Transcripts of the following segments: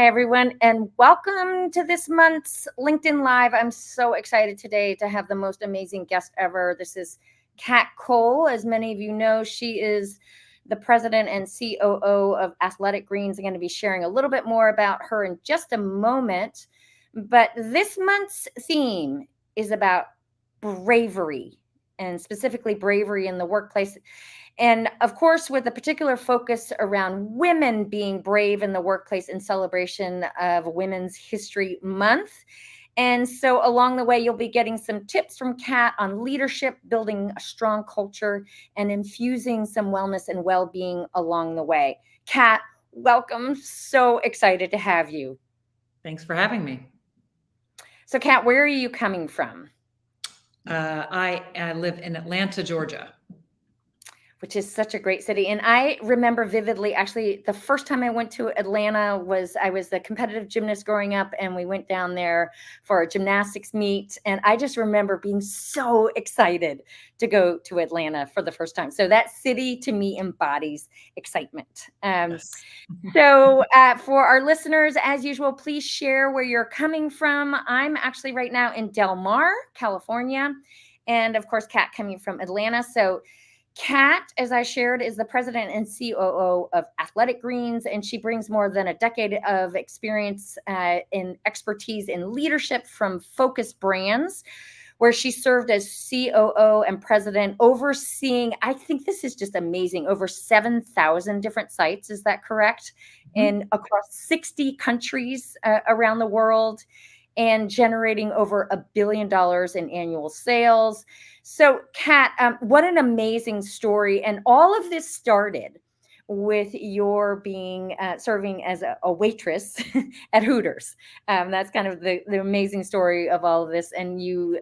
everyone, and welcome to this month's LinkedIn Live. I'm so excited today to have the most amazing guest ever. This is Kat Cole. As many of you know, she is the president and COO of Athletic Greens. I'm going to be sharing a little bit more about her in just a moment. But this month's theme is about bravery, and specifically bravery in the workplace. And of course, with a particular focus around women being brave in the workplace in celebration of Women's History Month. And so along the way, you'll be getting some tips from Kat on leadership, building a strong culture, and infusing some wellness and well-being along the way. Kat, welcome. So excited to have you. Thanks for having me. So Kat, where are you coming from? I live in Atlanta, Georgia. Which is such a great city. And I remember vividly, actually, the first time I went to Atlanta I was a competitive gymnast growing up, and we went down there for a gymnastics meet. And I just remember being so excited to go to Atlanta for the first time. So that city to me embodies excitement. Yes. So for our listeners, as usual, please share where you're coming from. I'm actually right now in Del Mar, California. And of course, Kat coming from Atlanta. So Kat, as I shared, is the president and COO of Athletic Greens, and she brings more than a decade of experience in expertise in leadership from Focus Brands, where she served as COO and president, overseeing, I think this is just amazing, over 7,000 different sites. Is that correct? Mm-hmm. And across 60 countries around the world, and generating over $1 billion in annual sales. So, Kat, what an amazing story. And all of this started with your being serving as a waitress at Hooters. That's kind of the amazing story of all of this. And you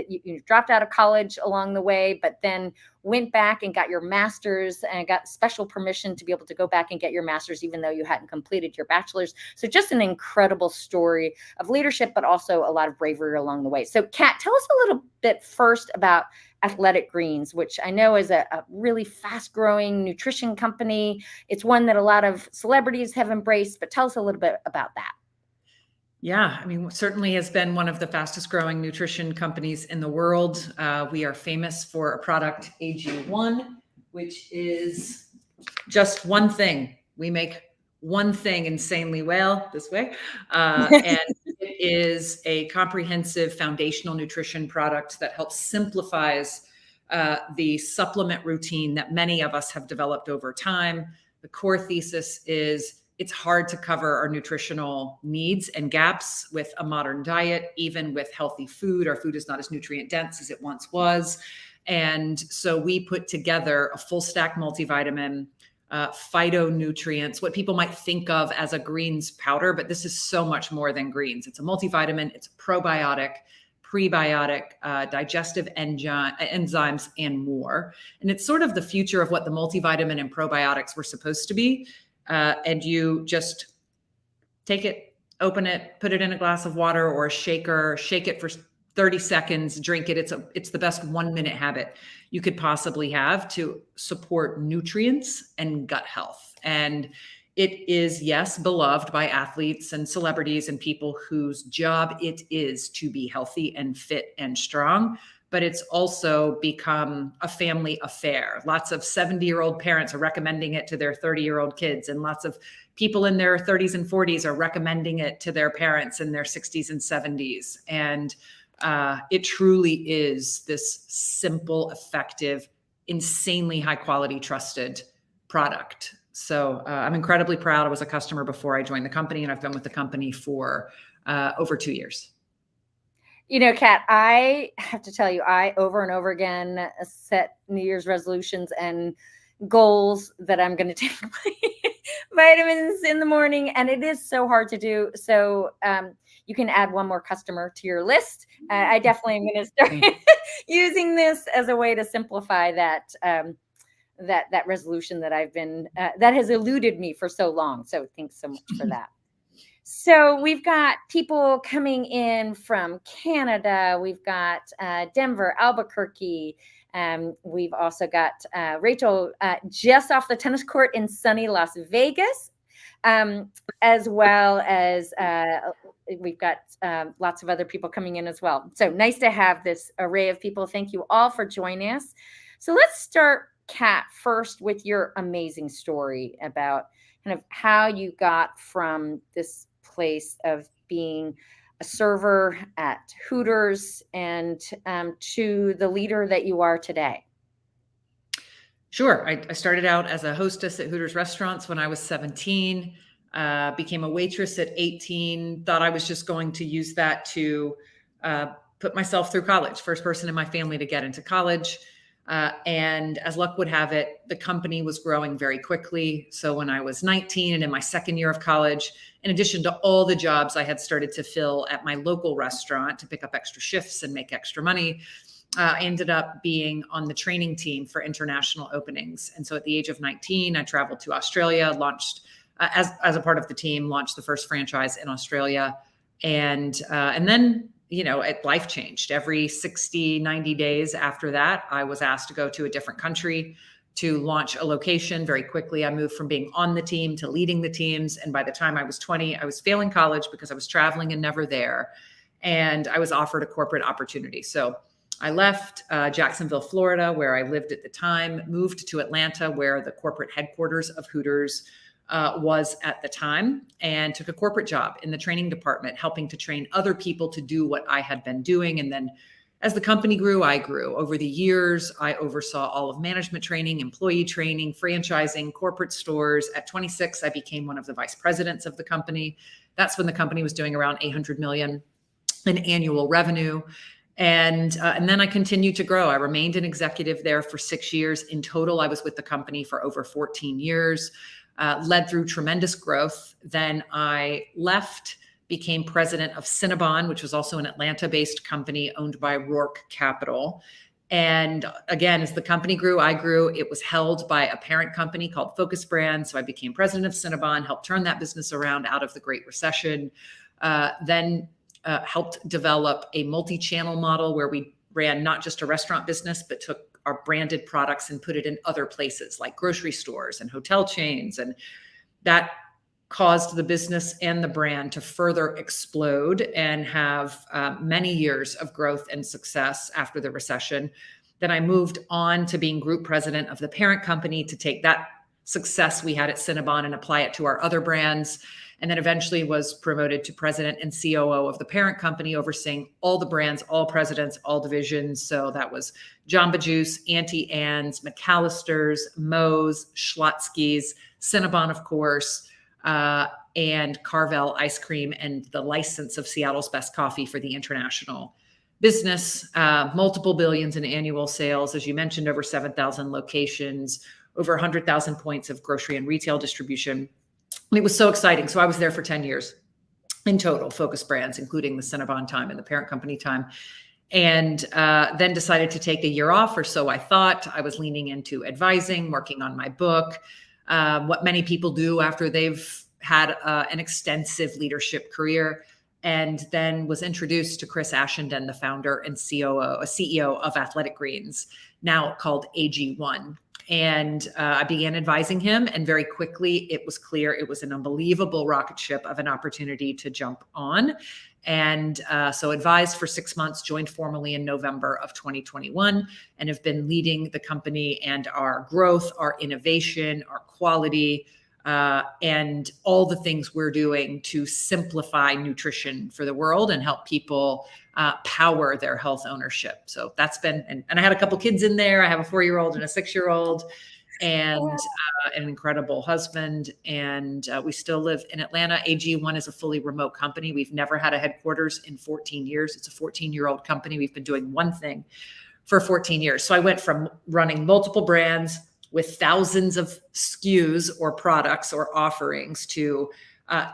you dropped out of college along the way, but then went back and got your master's and got special permission to be able to go back and get your master's, even though you hadn't completed your bachelor's. So just an incredible story of leadership, but also a lot of bravery along the way. So Kat, tell us a little bit first about Athletic Greens, which I know is a really fast-growing nutrition company. It's one that a lot of celebrities have embraced, but tell us a little bit about that. Yeah, I mean, certainly has been one of the fastest growing nutrition companies in the world. We are famous for a product, AG1, which is just one thing. We make one thing insanely well this way. And it is a comprehensive foundational nutrition product that helps simplifies the supplement routine that many of us have developed over time. The core thesis is it's hard to cover our nutritional needs and gaps with a modern diet, even with healthy food. Our food is not as nutrient dense as it once was. And so we put together a full stack multivitamin, phytonutrients, what people might think of as a greens powder, but this is so much more than greens. It's a multivitamin, it's a probiotic, prebiotic, digestive enzymes, and more. And it's sort of the future of what the multivitamin and probiotics were supposed to be. And you just take it, open it, put it in a glass of water or a shaker, shake it for 30 seconds, drink it. It's the best 1 minute habit you could possibly have to support nutrients and gut health. And it is, yes, beloved by athletes and celebrities and people whose job it is to be healthy and fit and strong. But it's also become a family affair. Lots of 70-year-old parents are recommending it to their 30-year-old kids, and lots of people in their 30s and 40s are recommending it to their parents in their 60s and 70s. And it truly is this simple, effective, insanely high quality, trusted product. So I'm incredibly proud. I was a customer before I joined the company, and I've been with the company for over 2 years. You know, Kat, I have to tell you, I over and over again set New Year's resolutions and goals that I'm going to take vitamins in the morning, and it is so hard to do. So you can add one more customer to your list. I definitely am going to start using this as a way to simplify that that resolution that I've been that has eluded me for so long. So thanks so much for that. So we've got people coming in from Canada. We've got Denver, Albuquerque. We've also got Rachel just off the tennis court in sunny Las Vegas. as well as we've got lots of other people coming in as well. So nice to have this array of people. Thank you all for joining us. So let's start, Kat, first with your amazing story about kind of how you got from this place of being a server at Hooters and to the leader that you are today. Sure. I started out as a hostess at Hooters restaurants when I was 17, became a waitress at 18, thought I was just going to use that to put myself through college. First person in my family to get into college. And as luck would have it, the company was growing very quickly. So when I was 19 and in my second year of college, in addition to all the jobs I had started to fill at my local restaurant to pick up extra shifts and make extra money, I ended up being on the training team for international openings. And so at the age of 19, I traveled to Australia, launched as a part of the team, launched the first franchise in Australia. And then, life changed. Every 60, 90 days after that, I was asked to go to a different country to launch a location. Very quickly, I moved from being on the team to leading the teams. And by the time I was 20, I was failing college because I was traveling and never there. And I was offered a corporate opportunity. So I left Jacksonville, Florida, where I lived at the time, moved to Atlanta, where the corporate headquarters of Hooters was at the time, and took a corporate job in the training department, helping to train other people to do what I had been doing. And then as the company grew, I grew. Over the years, I oversaw all of management training, employee training, franchising, corporate stores. At 26, I became one of the vice presidents of the company. That's when the company was doing around 800 million in annual revenue. And then I continued to grow. I remained an executive there for 6 years. In total, I was with the company for over 14 years, led through tremendous growth. Then I left, became president of Cinnabon, which was also an Atlanta-based company owned by Rourke Capital. And again, as the company grew, I grew. It was held by a parent company called Focus Brands. So I became president of Cinnabon, helped turn that business around out of the Great Recession. Then helped develop a multi-channel model where we ran not just a restaurant business, but took our branded products and put it in other places like grocery stores and hotel chains. And that caused the business and the brand to further explode and have many years of growth and success after the recession. Then I moved on to being group president of the parent company to take that success we had at Cinnabon and apply it to our other brands. And then eventually was promoted to president and COO of the parent company, overseeing all the brands, all presidents, all divisions. So that was Jamba Juice, Auntie Anne's, McAlister's, Moe's, Schlotzsky's, Cinnabon, of course, and Carvel Ice Cream, and the license of Seattle's Best Coffee for the international business. Multiple billions in annual sales. As you mentioned, over 7,000 locations, over 100,000 points of grocery and retail distribution. And it was so exciting. So I was there for 10 years in total, Focus Brands, including the Cinnabon time and the parent company time. And then decided to take a year off, or so I thought. I was leaning into advising, working on my book, what many people do after they've had an extensive leadership career. And then was introduced to Chris Ashenden, the founder and CEO of Athletic Greens, now called AG1. And I began advising him, and very quickly it was clear it was an unbelievable rocket ship of an opportunity to jump on. And so advised for 6 months, joined formally in November of 2021, and have been leading the company and our growth, our innovation, our quality, and all the things we're doing to simplify nutrition for the world and help people power their health ownership. So that's been, and I had a couple kids in there. I have a 4-year-old and a 6-year-old, and an incredible husband. And we still live in Atlanta. AG1 is a fully remote company. We've never had a headquarters in 14 years. It's a 14-year-old company. We've been doing one thing for 14 years. So I went from running multiple brands with thousands of SKUs or products or offerings to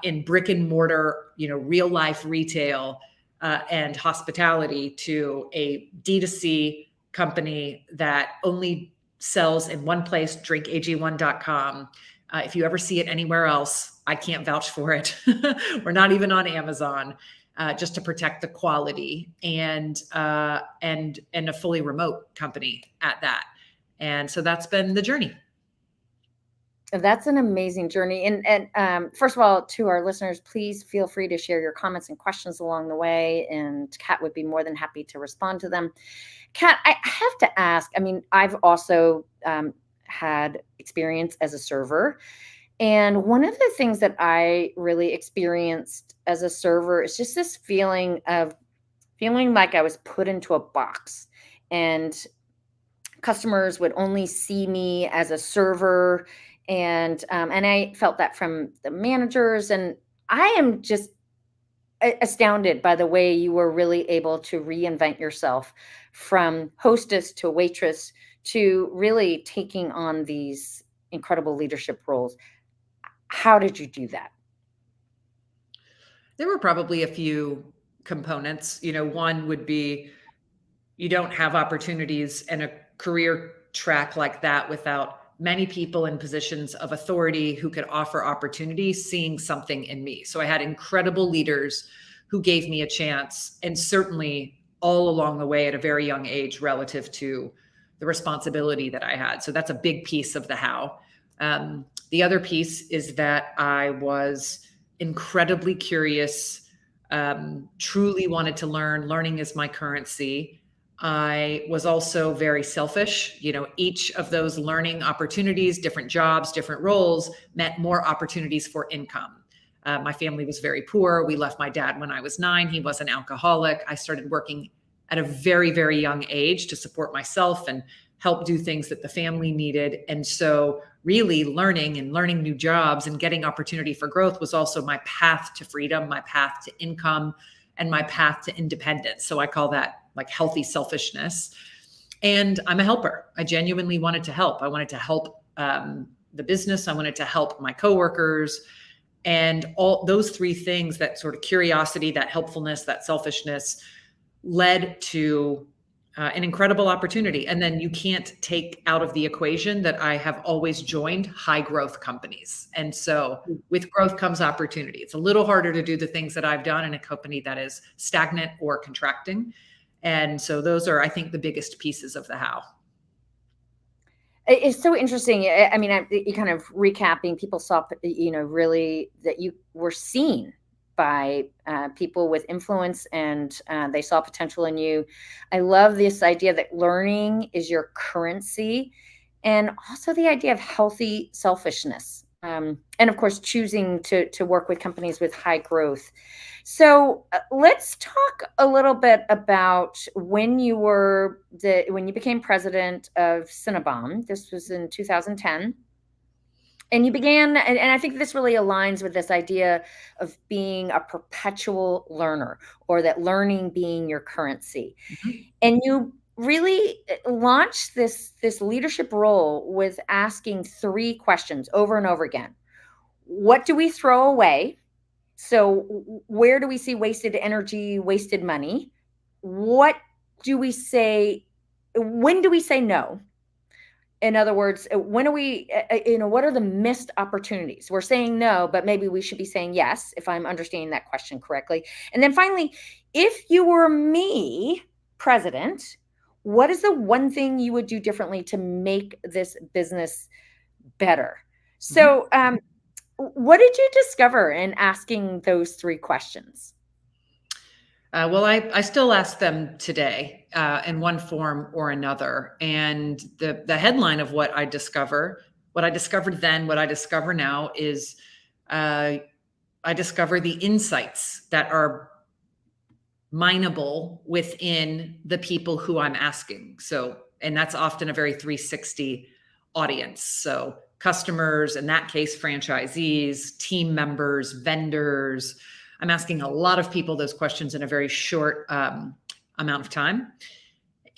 in brick and mortar, real life retail and hospitality, to a D2C company that only sells in one place, drinkag1.com. If you ever see it anywhere else, I can't vouch for it. We're not even on Amazon, just to protect the quality, and a fully remote company at that. And so that's been the journey. That's an amazing journey. And first of all, to our listeners, please feel free to share your comments and questions along the way, and Kat would be more than happy to respond to them. Kat, I have to ask, I mean, I've also had experience as a server. And one of the things that I really experienced as a server is just this feeling of feeling like I was put into a box, and customers would only see me as a server, and I felt that from the managers. And I am just astounded by the way you were really able to reinvent yourself from hostess to waitress to really taking on these incredible leadership roles. How did you do that? There were probably a few components. One would be you don't have opportunities in a career track like that without many people in positions of authority who could offer opportunities seeing something in me. So I had incredible leaders who gave me a chance, and certainly all along the way at a very young age relative to the responsibility that I had. So that's a big piece of the how. The other piece is that I was incredibly curious, truly wanted to learn. Learning is my currency. I was also very selfish. Each of those learning opportunities, different jobs, different roles, meant more opportunities for income. My family was very poor. We left my dad when I was 9. He was an alcoholic. I started working at a very, very young age to support myself and help do things that the family needed. And so really learning new jobs and getting opportunity for growth was also my path to freedom, my path to income, and my path to independence. So I call that like healthy selfishness. And I'm a helper. I genuinely wanted to help. I wanted to help the business. I wanted to help my coworkers. And all those three things, that sort of curiosity, that helpfulness, that selfishness, led to an incredible opportunity. And then you can't take out of the equation that I have always joined high growth companies. And so with growth comes opportunity. It's a little harder to do the things that I've done in a company that is stagnant or contracting. And so those are, I think, the biggest pieces of the how. It's so interesting. I mean, you kind of recapping, people saw, really that you were seen by people with influence, and they saw potential in you. I love this idea that learning is your currency, and also the idea of healthy selfishness. And of course, choosing to work with companies with high growth. So let's talk a little bit about when you became president of Cinnabon. This was in 2010. And you began, and I think this really aligns with this idea of being a perpetual learner, or that learning being your currency. Mm-hmm. And you really launched this leadership role with asking 3 questions over and over again. What do we throw away? So where do we see wasted energy, wasted money? What do we say? When do we say no? In other words, when are we, what are the missed opportunities? We're saying no, but maybe we should be saying yes, if I'm understanding that question correctly. And then finally, if you were me, president, what is the one thing you would do differently to make this business better? So, what did you discover in asking those 3 questions? Well, I still ask them today in one form or another. And the headline of what I discovered then, what I discover now is I discover the insights that are mineable within the people who I'm asking. So, and that's often a very 360 audience. So customers, in that case, franchisees, team members, vendors. I'm asking a lot of people those questions in a very short amount of time.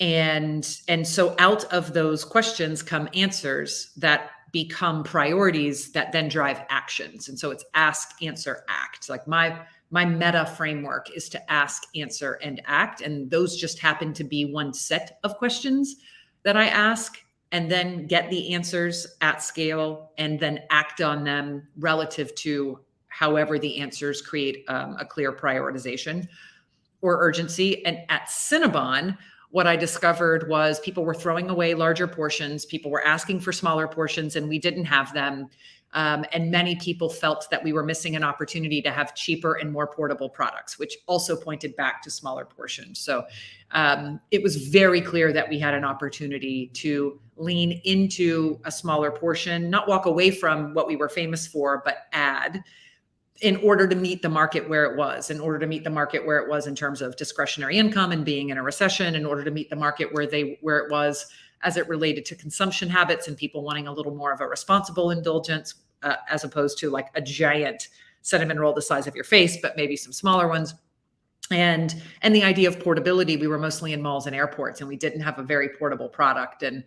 And so out of those questions come answers that become priorities that then drive actions. And so it's ask, answer, act. Like my meta framework is to ask, answer, and act. And those just happen to be one set of questions that I ask, and then get the answers at scale, and then act on them relative to however the answers create a clear prioritization or urgency. And at Cinnabon, what I discovered was people were throwing away larger portions. People were asking for smaller portions and we didn't have them. And many people felt that we were missing an opportunity to have cheaper and more portable products, which also pointed back to smaller portions. So it was very clear that we had an opportunity to lean into a smaller portion, not walk away from what we were famous for, but add, in order to meet the market where it was, in terms of discretionary income and being in a recession, in order to meet the market where it was as it related to consumption habits and people wanting a little more of a responsible indulgence, as opposed to like a giant cinnamon roll the size of your face, but maybe some smaller ones. And the idea of portability, we were mostly in malls and airports and we didn't have a very portable product. And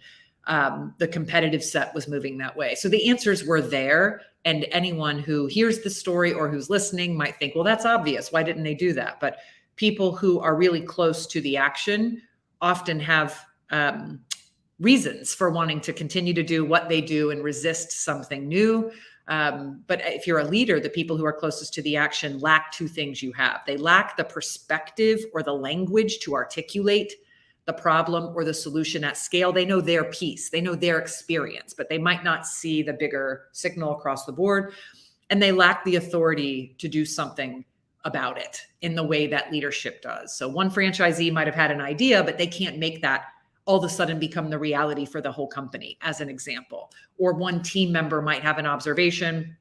the competitive set was moving that way. So the answers were there. And anyone who hears the story or who's listening might think, well, that's obvious. Why didn't they do that? But people who are really close to the action often have reasons for wanting to continue to do what they do and resist something new. But if you're a leader, the people who are closest to the action lack two things you have. They lack the perspective or the language to articulate the problem or the solution at scale. They know their piece, they know their experience, but they might not see the bigger signal across the board. And they lack the authority to do something about it in the way that leadership does. So one franchisee might have had an idea, but they can't make that all of a sudden become the reality for the whole company, as an example. Or one team member might have an observation,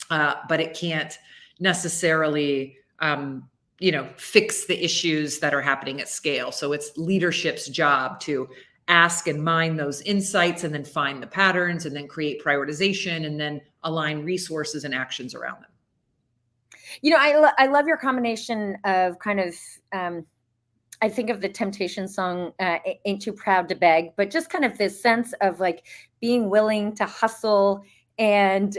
but it can't necessarily fix the issues that are happening at scale. So it's leadership's job to ask and mine those insights and then find the patterns and then create prioritization and then align resources and actions around them. I love your combination of kind of, I think of the Temptation song, Ain't Too Proud to Beg, but just kind of this sense of like being willing to hustle and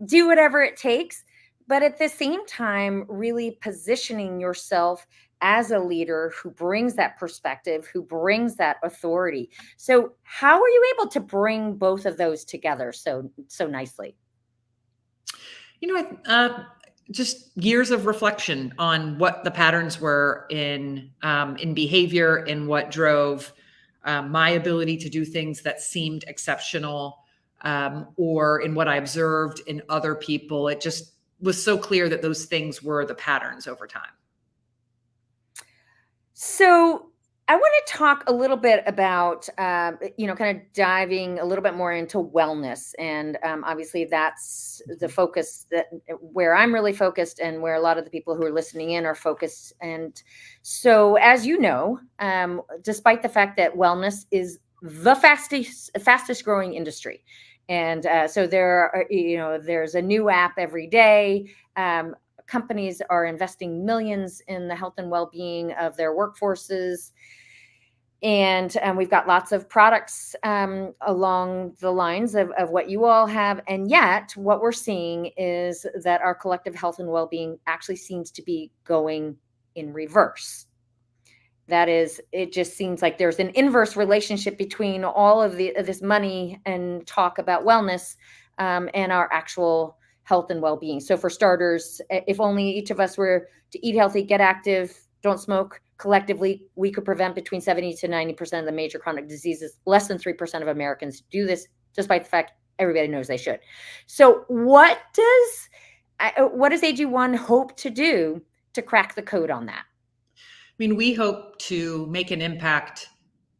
do whatever it takes. But at the same time, really positioning yourself as a leader who brings that perspective, who brings that authority. So how are you able to bring both of those together so nicely? Just years of reflection on what the patterns were in behavior and what drove my ability to do things that seemed exceptional, or in what I observed in other people. It just was so clear that those things were the patterns over time. So I want to talk a little bit about, kind of diving a little bit more into wellness. And obviously that's the focus where I'm really focused and where a lot of the people who are listening in are focused. And so, as you know, despite the fact that wellness is the fastest growing industry. And so there's a new app every day. Companies are investing millions in the health and well-being of their workforces. And we've got lots of products along the lines of what you all have. And yet what we're seeing is that our collective health and well-being actually seems to be going in reverse. That is, it just seems like there's an inverse relationship between all of this money and talk about wellness and our actual health and well-being. So for starters, if only each of us were to eat healthy, get active, don't smoke, collectively, we could prevent between 70 to 90% of the major chronic diseases. Less than 3% of Americans do this, despite the fact everybody knows they should. So what does AG1 hope to do to crack the code on that? We hope to make an impact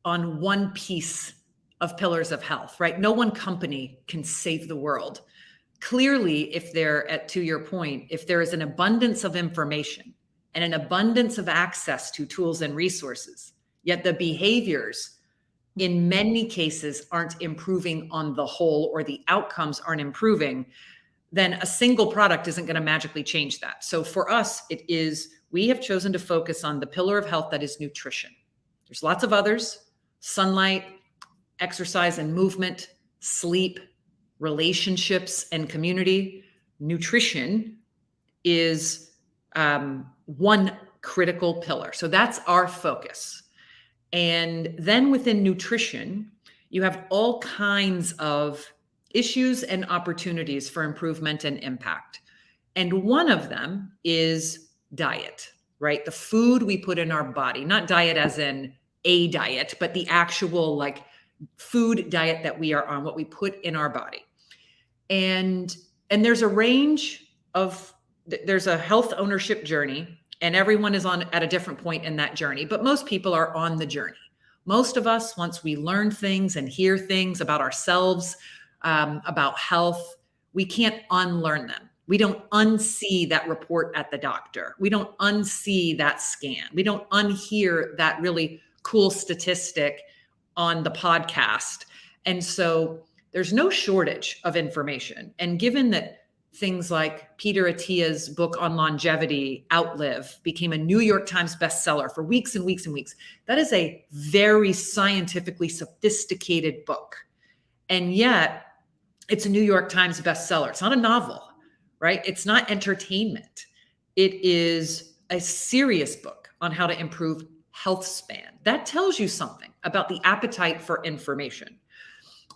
on one piece of pillars of health, right? No one company can save the world. Clearly, to your point, if there is an abundance of information and an abundance of access to tools and resources, yet the behaviors in many cases aren't improving on the whole, or the outcomes aren't improving, then a single product isn't going to magically change that. So for us, we have chosen to focus on the pillar of health that is nutrition. There's lots of others: sunlight, exercise and movement, sleep, relationships and community. Nutrition is one critical pillar. So that's our focus. And then within nutrition, you have all kinds of issues and opportunities for improvement and impact. And one of them is diet, right? The food we put in our body, not diet as in a diet, but the actual like food diet that we are on, what we put in our body. And there's a range of, there's a health ownership journey, and everyone is on at a different point in that journey, but most people are on the journey. Most of us, once we learn things and hear things about ourselves, about health, we can't unlearn them. We don't unsee that report at the doctor. We don't unsee that scan. We don't unhear that really cool statistic on the podcast. And so there's no shortage of information. And given that things like Peter Attia's book on longevity, Outlive, became a New York Times bestseller for weeks and weeks and weeks, that is a very scientifically sophisticated book. And yet it's a New York Times bestseller. It's not a novel, right? It's not entertainment. It is a serious book on how to improve health span. That tells you something about the appetite for information.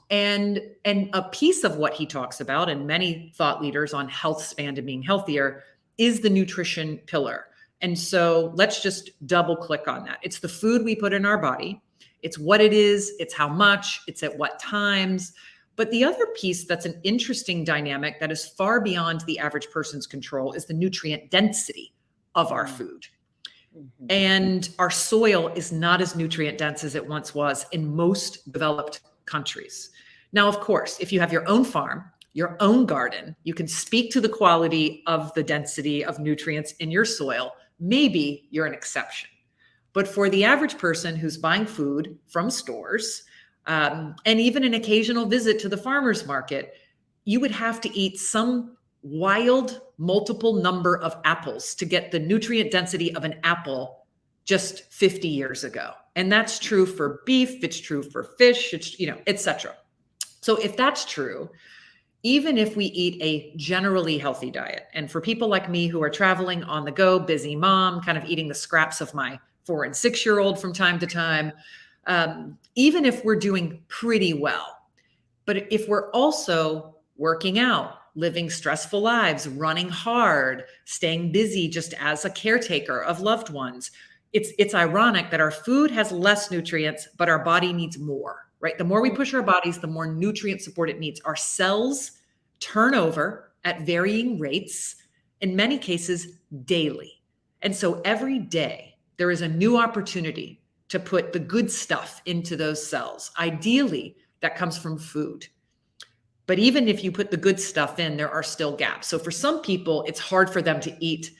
And a piece of what he talks about, and many thought leaders on health span and being healthier, is the nutrition pillar. And so let's just double click on that. It's the food we put in our body. It's what it is. It's how much. It's at what times. But the other piece that's an interesting dynamic that is far beyond the average person's control is the nutrient density of our food. Mm-hmm. And our soil is not as nutrient dense as it once was in most developed countries. Now, of course, if you have your own farm, your own garden, you can speak to the quality of the density of nutrients in your soil. Maybe you're an exception. But for the average person who's buying food from stores, and even an occasional visit to the farmer's market, you would have to eat some wild multiple number of apples to get the nutrient density of an apple just 50 years ago. And that's true for beef, it's true for fish, it's, etc. So if that's true, even if we eat a generally healthy diet, and for people like me who are traveling on the go, busy mom, kind of eating the scraps of my 4- and 6-year-old from time to time, even if we're doing pretty well, but if we're also working out, living stressful lives, running hard, staying busy just as a caretaker of loved ones, it's ironic that our food has less nutrients, but our body needs more, right? The more we push our bodies, the more nutrient support it needs. Our cells turn over at varying rates, in many cases daily. And so every day there is a new opportunity to put the good stuff into those cells. Ideally, that comes from food. But even if you put the good stuff in, there are still gaps. So for some people, it's hard for them to eat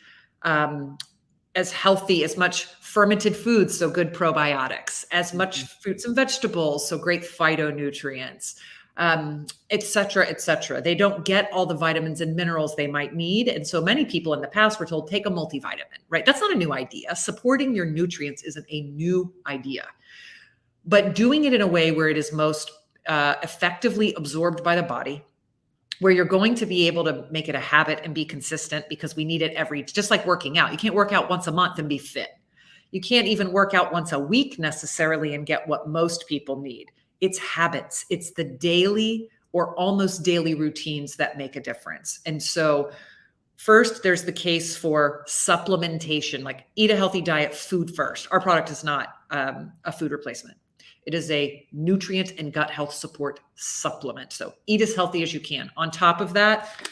as healthy, as much fermented foods, so good probiotics, as much fruits and vegetables, so great phytonutrients, et cetera, et cetera. They don't get all the vitamins and minerals they might need. And so many people in the past were told, take a multivitamin, right? That's not a new idea. Supporting your nutrients isn't a new idea, but doing it in a way where it is most effectively absorbed by the body, where you're going to be able to make it a habit and be consistent, because we need it just like working out. You can't work out once a month and be fit. You can't even work out once a week necessarily and get what most people need. It's habits. It's the daily or almost daily routines that make a difference. And so first, there's the case for supplementation, like eat a healthy diet, food first. Our product is not a food replacement. It is a nutrient and gut health support supplement. So eat as healthy as you can. On top of that,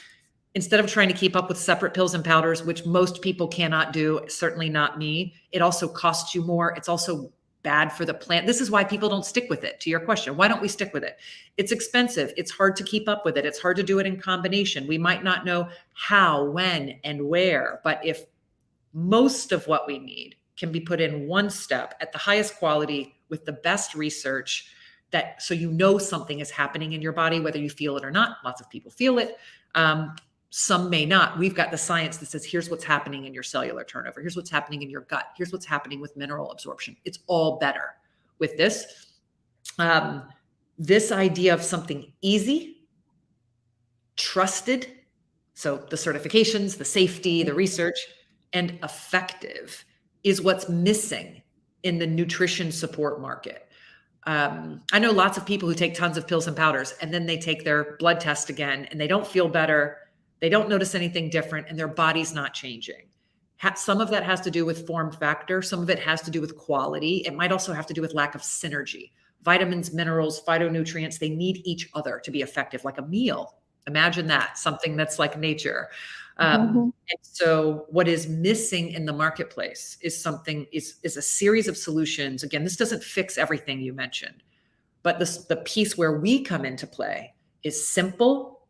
instead of trying to keep up with separate pills and powders, which most people cannot do, certainly not me, it also costs you more. It's also bad for the plant. This is why people don't stick with it. To your question, why don't we stick with it? It's expensive. It's hard to keep up with it. It's hard to do it in combination. We might not know how, when, and where, but if most of what we need can be put in one step at the highest quality with the best research, that so you know something is happening in your body, whether you feel it or not. Lots of people feel it. Some may not. We've got the science that says, here's what's happening in your cellular turnover. Here's what's happening in your gut. Here's what's happening with mineral absorption. It's all better with this. This idea of something easy, trusted, so the certifications, the safety, the research, and effective is what's missing in the nutrition support market. I know lots of people who take tons of pills and powders, and then they take their blood test again and they don't feel better. They don't notice anything different, and their body's not changing. Some of that has to do with form factor. Some of it has to do with quality. It might also have to do with lack of synergy. Vitamins, minerals, phytonutrients, they need each other to be effective, like a meal. Imagine that, something that's like nature. And so what is missing in the marketplace is a series of solutions. Again, this doesn't fix everything you mentioned, but the piece where we come into play is simple,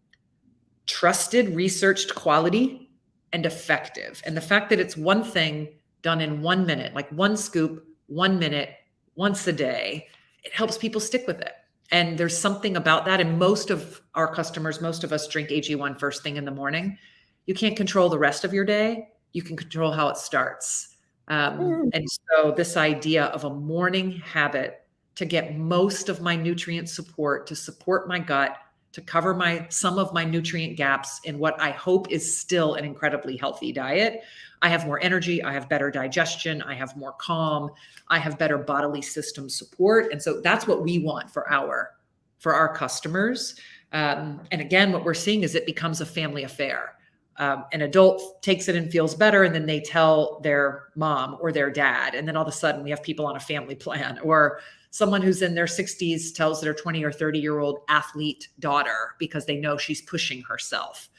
trusted, researched quality, and effective. And the fact that it's one thing done in 1 minute, like one scoop, 1 minute, once a day, it helps people stick with it. And there's something about that. And most of our customers, most of us drink AG1 first thing in the morning. You can't control the rest of your day. You can control how it starts. And so this idea of a morning habit to get most of my nutrient support, to support my gut, to cover some of my nutrient gaps in what I hope is still an incredibly healthy diet. I have more energy, I have better digestion, I have more calm, I have better bodily system support. And so that's what we want for our customers. And again, what we're seeing is it becomes a family affair. An adult takes it and feels better, and then they tell their mom or their dad. And then all of a sudden we have people on a family plan, or someone who's in their 60s tells their 20 or 30-year-old athlete daughter because they know she's pushing herself,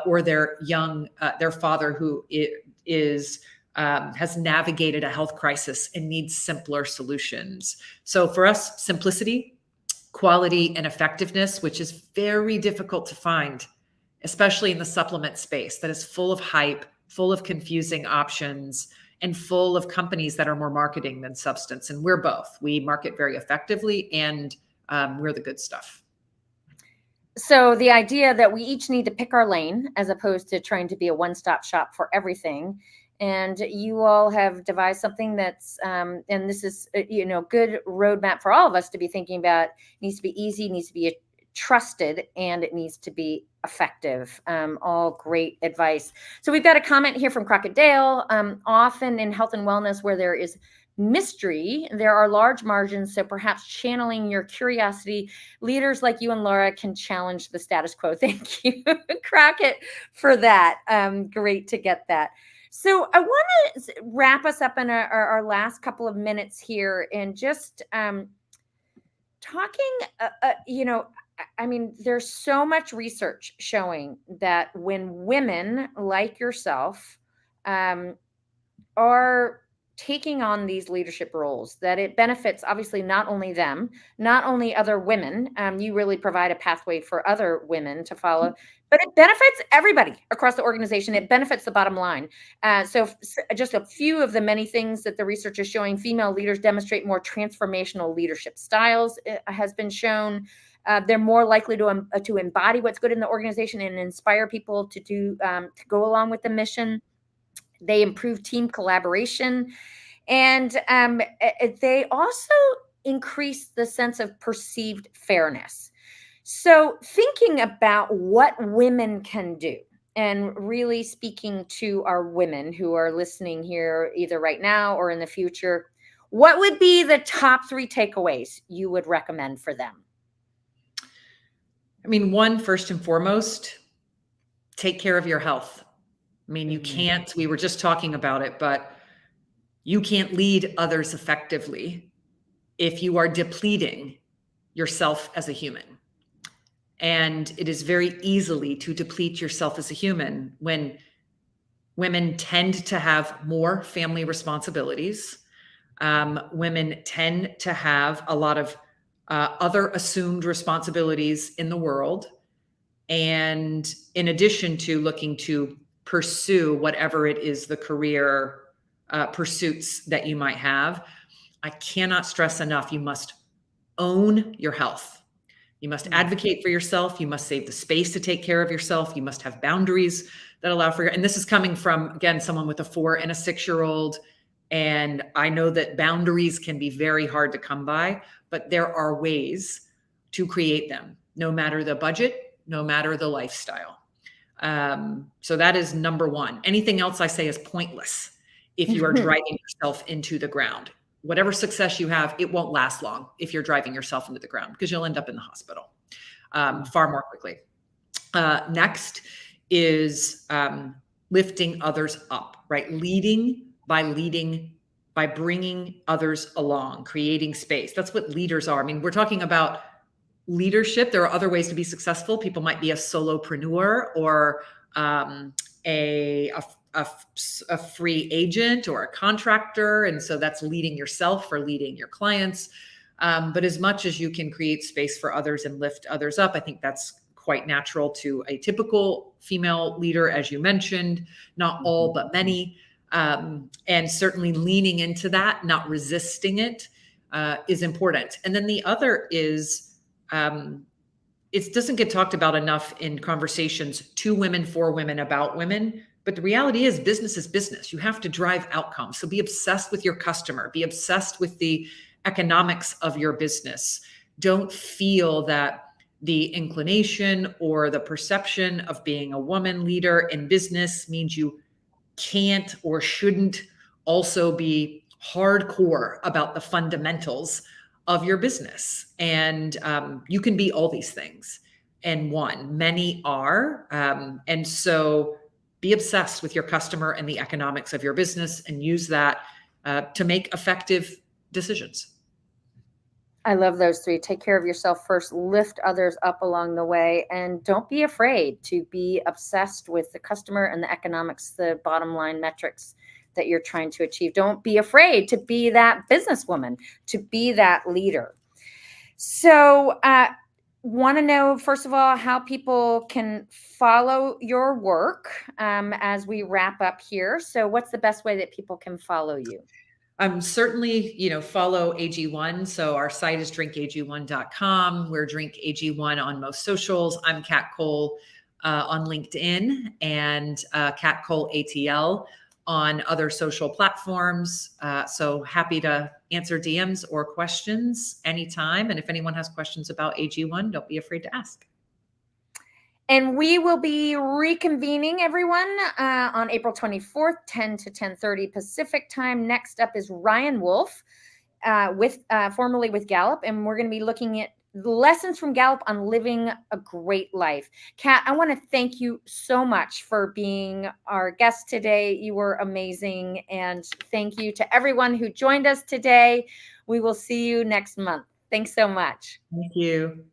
or their father who has navigated a health crisis and needs simpler solutions. So for us, simplicity, quality, and effectiveness, which is very difficult to find, especially in the supplement space that is full of hype, full of confusing options, and full of companies that are more marketing than substance. And we're both. We market very effectively, and we're the good stuff. So the idea that we each need to pick our lane as opposed to trying to be a one-stop shop for everything. And you all have devised something that's, and this is, good roadmap for all of us to be thinking about. It needs to be easy, needs to be trusted, and it needs to be effective. All great advice. So we've got a comment here from Crockett Dale. Often in health and wellness where there is mystery, there are large margins. So perhaps channeling your curiosity, leaders like you and Laura can challenge the status quo. Thank you, Crockett, for that. Great to get that. So I want to wrap us up in our last couple of minutes here and just talking, there's so much research showing that when women like yourself are taking on these leadership roles, that it benefits obviously not only them, not only other women. You really provide a pathway for other women to follow, but it benefits everybody across the organization. It benefits the bottom line. So just a few of the many things that the research is showing: female leaders demonstrate more transformational leadership styles, it has been shown. They're more likely to embody what's good in the organization and inspire people to go along with the mission. They improve team collaboration, and they also increase the sense of perceived fairness. So thinking about what women can do, and really speaking to our women who are listening here either right now or in the future, what would be the top 3 takeaways you would recommend for them? One, first and foremost, take care of your health. You can't, we were just talking about it, but you can't lead others effectively if you are depleting yourself as a human. And it is very easily to deplete yourself as a human when women tend to have more family responsibilities. Women tend to have a lot of other assumed responsibilities in the world. And in addition to looking to pursue whatever it is, the career pursuits that you might have, I cannot stress enough, you must own your health. You must advocate for yourself. You must save the space to take care of yourself. You must have boundaries that allow for and this is coming from, again, someone with a 4 and a 6-year-old. And I know that boundaries can be very hard to come by, but there are ways to create them, no matter the budget, no matter the lifestyle. So that is number 1. Anything else I say is pointless if you are driving yourself into the ground. Whatever success you have, it won't last long if you're driving yourself into the ground, because you'll end up in the hospital far more quickly. Next is lifting others up, right? Leading by bringing others along, creating space. That's what leaders are. I mean, we're talking about leadership. There are other ways to be successful. People might be a solopreneur or a free agent or a contractor. And so that's leading yourself or leading your clients. But as much as you can create space for others and lift others up, I think that's quite natural to a typical female leader, as you mentioned, not all, but many. And certainly leaning into that, not resisting it, is important. And then the other is, it doesn't get talked about enough in conversations to women, for women, about women. But the reality is business is business. You have to drive outcomes. So be obsessed with your customer, be obsessed with the economics of your business. Don't feel that the inclination or the perception of being a woman leader in business means you can't or shouldn't also be hardcore about the fundamentals of your business. And you can be all these things. And many are. And so be obsessed with your customer and the economics of your business and use that to make effective decisions. I love those three. Take care of yourself first, lift others up along the way, and don't be afraid to be obsessed with the customer and the economics, the bottom line metrics that you're trying to achieve. Don't be afraid to be that businesswoman, to be that leader. So, want to know, first of all, how people can follow your work as we wrap up here. So what's the best way that people can follow you? Certainly, follow AG1. So our site is drinkag1.com. We're drinkag1 on most socials. I'm Kat Cole on LinkedIn and Kat Cole ATL on other social platforms. So happy to answer DMs or questions anytime. And if anyone has questions about AG1, don't be afraid to ask. And we will be reconvening, everyone, on April 24th, 10 to 10:30 Pacific time. Next up is Ryan Wolf, formerly with Gallup, and we're going to be looking at lessons from Gallup on living a great life. Kat, I want to thank you so much for being our guest today. You were amazing, and thank you to everyone who joined us today. We will see you next month. Thanks so much. Thank you.